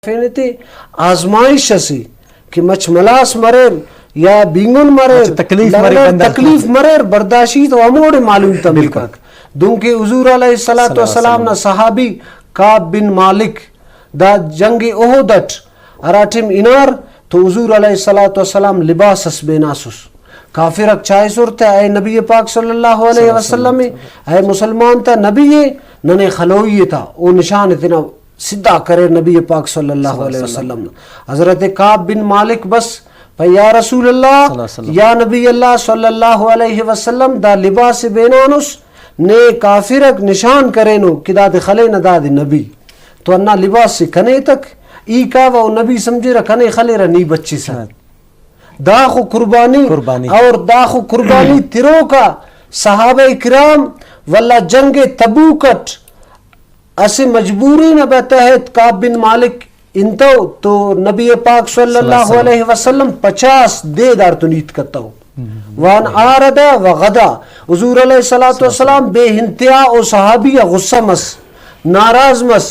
فینتی آزمائش اسی کہ مچ ملاس مریر یا بینگن مریر تکلیف مریر برداشی تو ہموڑ معلوم تملکک دونکہ حضور علیہ السلام نا صحابی کعب بن مالک دا جنگ احدٹ اراٹھم انار تو حضور علیہ السلام لباس اس بیناسس کافرک چائے صورت اے نبی پاک صلی اللہ علیہ وسلم اے مسلمان تا نبی ننے خلوئی تا او نشان اتنا صدا کرے نبی پاک صلی اللہ علیہ وسلم حضرت کعب بن مالک بس یا رسول اللہ یا نبی اللہ صلی اللہ علیہ وسلم دا لباس بینانس نے کافرک نشان کرے نو کہ دا خلے ندا دی نبی تو انہا لباس سے کنے تک ای کعوہ نبی سمجھے رہا کنے خلے رہا نی بچی سا داخو قربانی اور داخو قربانی تیرو کا صحابہ اکرام واللہ جنگ تبوکٹ اسے مجبوری نہ بتحت کعب بن مالک انتو تو نبی پاک صلی اللہ علیہ وسلم 50 دے دار تو نیت کرتا ہو وان آردا و غدا حضور علیہ السلام بے انتہا او صحابی غصہ مس ناراض مس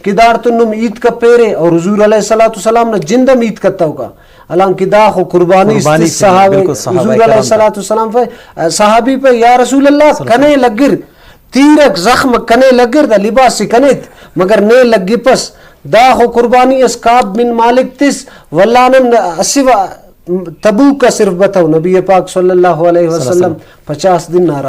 کہ دار تو نم عید کا پیرے اور حضور علیہ السلام نے جندہ عید کرتا ہوگا الان کی داخو قربانی صحابی حضور علیہ السلام پہ صحابی پہ یا رسول اللہ کنے لگر تیرک زخم کنے لگر دا لباس کنیت مگر نے لگی پس داخو قربانی اس کعب بن مالک تس واللہ اسیو تبوک کا صرف بتاؤ نبی پاک صلی اللہ علیہ وسلم 50 دن نارا